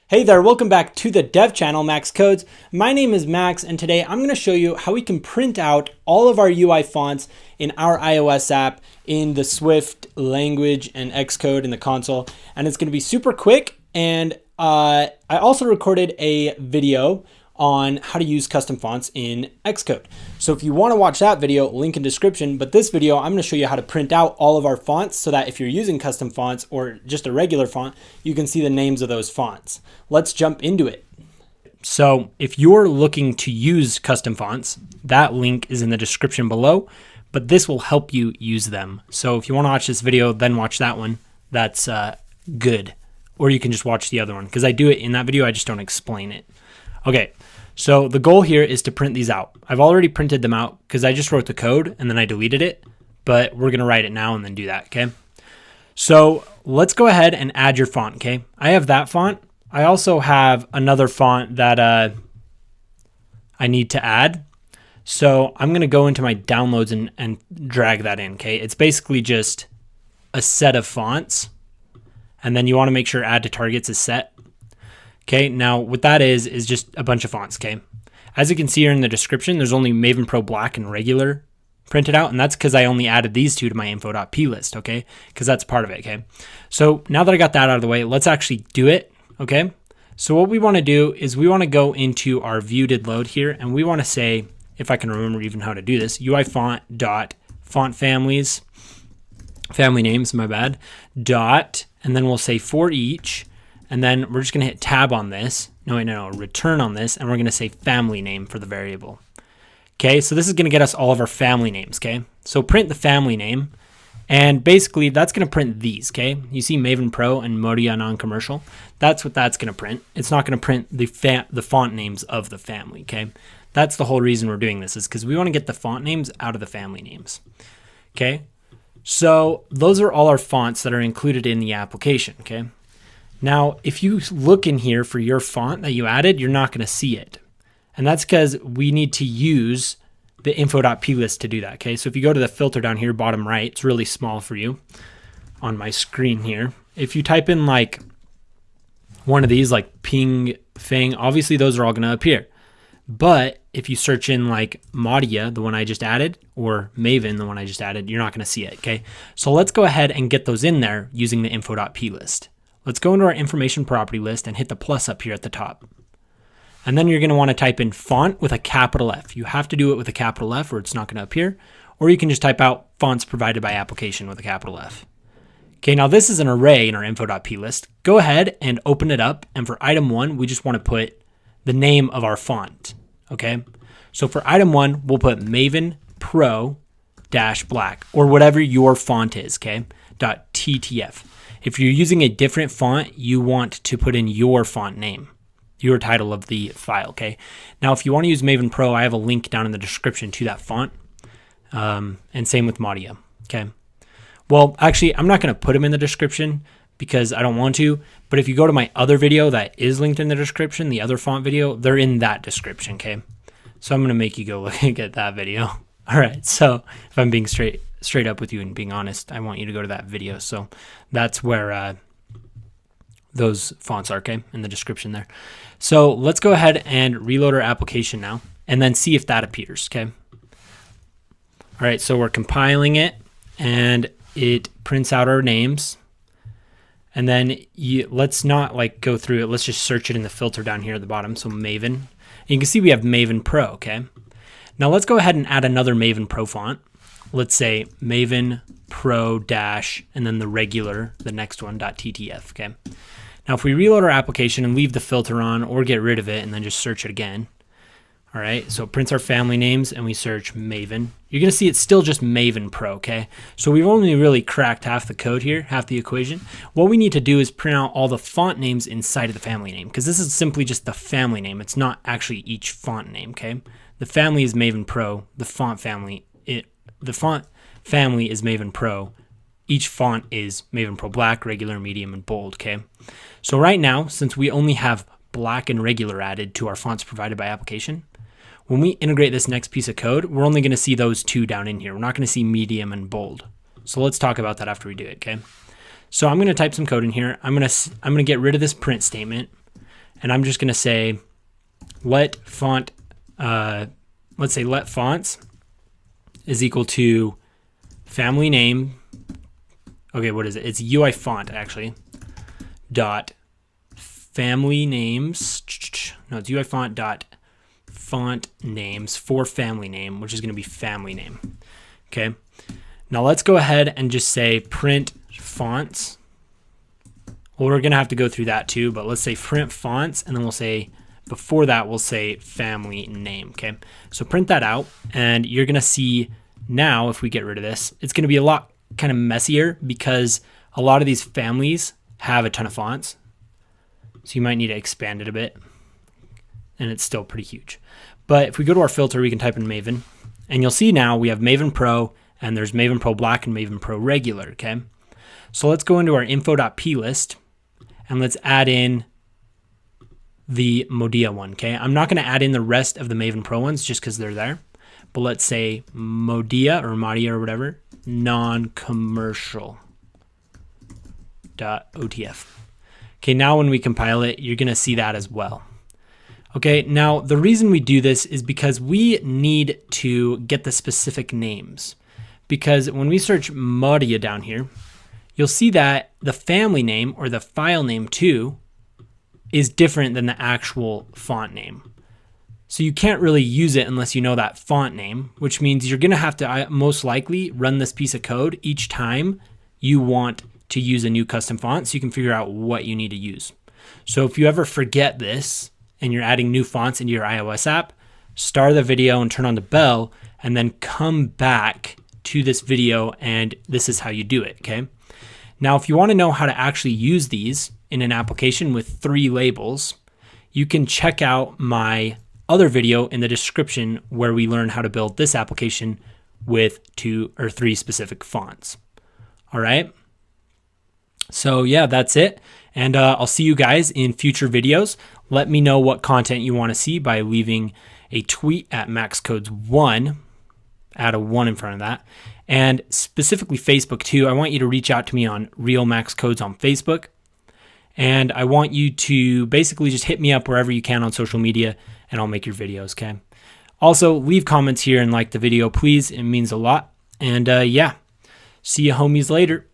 Hey there, welcome back to the dev channel, Max Codes. My name is Max, and today I'm going to show you how we can print out all of our UI fonts in our iOS app in the Swift language and Xcode in the console. And it's going to be super quick. And I also recorded a video on how to use custom fonts in Xcode. So if you want to watch that video, link in description. But this video, I'm going to show you how to print out all of our fonts so that if you're using custom fonts or just a regular font, you can see the names of those fonts. Let's jump into it. So if you're looking to use custom fonts, that link is in the description below, but this will help you use them. So if you want to watch this video, then watch that one. That's good. Or you can just watch the other one because I do it in that video. I just don't explain it. Okay, so the goal here is to print these out. I've already printed them out because I just wrote the code and then I deleted it, but we're gonna write it now and then do that, okay? So let's go ahead and add your font, okay? I have that font. I also have another font that I need to add. So I'm gonna go into my downloads and drag that in, okay? It's basically just a set of fonts, and then you wanna make sure add to targets is set. Okay, now what that is just a bunch of fonts, okay? As you can see here in the description, there's only Maven Pro Black and regular printed out, and that's because I only added these two to my info.p list, okay? Because that's part of it, okay? So now that I got that out of the way, let's actually do it, okay? So what we want to do is we want to go into our view did load here, and we want to say, if I can remember even how to do this, UIFont dot font families, family names, my bad, dot, and then we'll say for each, and then we're just going to hit tab on this. No, return on this. And we're going to say family name for the variable. Okay, so this is going to get us all of our family names, okay? So print the family name. And basically, that's going to print these, okay? You see Maven Pro and Modia non-commercial. That's what that's going to print. It's not going to print the font names of the family, okay? That's the whole reason we're doing this is because we want to get the font names out of the family names, okay? So those are all our fonts that are included in the application, okay? Now, if you look in here for your font that you added, you're not going to see it. And that's because we need to use the info.p list to do that, okay? So if you go to the filter down here, bottom right, it's really small for you on my screen here. If you type in like one of these, like ping, fang, obviously those are all going to appear. But if you search in like Modia, the one I just added, or Maven, the one I just added, you're not going to see it, okay? So let's go ahead and get those in there using the info.p list. Let's go into our information property list and hit the plus up here at the top. And then you're going to want to type in font with a capital F. You have to do it with a capital F or it's not going to appear. Or you can just type out fonts provided by application with a capital F. Okay, now this is an array in our info.p list. Go ahead and open it up. And for item 1, we just want to put the name of our font. Okay, so for item 1, we'll put Maven Pro -black or whatever your font is, okay, .ttf. If you're using a different font, you want to put in your font name, your title of the file, okay? Now, if you want to use Maven Pro, I have a link down in the description to that font, and same with Modia, okay? Well, actually, I'm not going to put them in the description because I don't want to, but if you go to my other video that is linked in the description, the other font video, they're in that description, okay? So I'm going to make you go look at that video. All right, so if I'm being straight up with you and being honest, I want you to go to that video. So that's where those fonts are, okay, in the description there. So let's go ahead and reload our application now and then see if that appears, okay? All right, so we're compiling it and it prints out our names. And then let's not like go through it. Let's just search it in the filter down here at the bottom. So Maven. And you can see we have Maven Pro, okay? Now let's go ahead and add another Maven Pro font. Let's say Maven Pro dash, and then the regular, the next one, .ttf, okay? Now if we reload our application and leave the filter on or get rid of it and then just search it again, all right, so it prints our family names and we search Maven. You're gonna see it's still just Maven Pro, okay? So we've only really cracked half the code here, half the equation. What we need to do is print out all the font names inside of the family name because this is simply just the family name. It's not actually each font name, okay? The family is Maven Pro, the font family is Maven Pro. Each font is Maven Pro Black, regular, medium, and bold, okay? So right now, since we only have black and regular added to our fonts provided by application, when we integrate this next piece of code, we're only gonna see those two down in here. We're not gonna see medium and bold. So let's talk about that after we do it, okay? So I'm gonna type some code in here. I'm gonna get rid of this print statement. And I'm just going to say let font, let's say let fonts is equal to family name. Okay, what is it? It's UIFont actually. Dot family names. No, it's UIFont dot font names for family name, which is going to be family name. Okay. Now let's go ahead and just say print fonts. Well, we're going to have to go through that too, but let's say print fonts, and then we'll say, before that, we'll say family name. Okay. So print that out, and you're going to see now, if we get rid of this, it's going to be a lot kind of messier because a lot of these families have a ton of fonts. So you might need to expand it a bit, and it's still pretty huge. But if we go to our filter, we can type in Maven, and you'll see now we have Maven Pro, and there's Maven Pro Black and Maven Pro Regular, okay? So let's go into our info.plist, and let's add in the Modia one, okay? I'm not going to add in the rest of the Maven Pro ones just because they're there, but let's say Modia or Modia or whatever, non-commercial .otf. Okay, now when we compile it, you're going to see that as well. Okay, now the reason we do this is because we need to get the specific names. Because when we search Modia down here, you'll see that the family name or the file name too is different than the actual font name. So you can't really use it unless you know that font name, which means you're going to have to most likely run this piece of code each time you want to use a new custom font so you can figure out what you need to use. So if you ever forget this and you're adding new fonts into your iOS app, start the video and turn on the bell and then come back to this video, and this is how you do it, okay? Now, if you want to know how to actually use these in an application with 3 labels, you can check out my other video in the description where we learn how to build this application with 2 or 3 specific fonts. All right. So yeah, that's it. And I'll see you guys in future videos. Let me know what content you want to see by leaving a tweet at maxcodes1, add a 1 in front of that. And specifically Facebook too, I want you to reach out to me on Real Max Codes on Facebook. And I want you to basically just hit me up wherever you can on social media, and I'll make your videos, okay? Also, leave comments here and like the video, please. It means a lot. And yeah, see you homies later.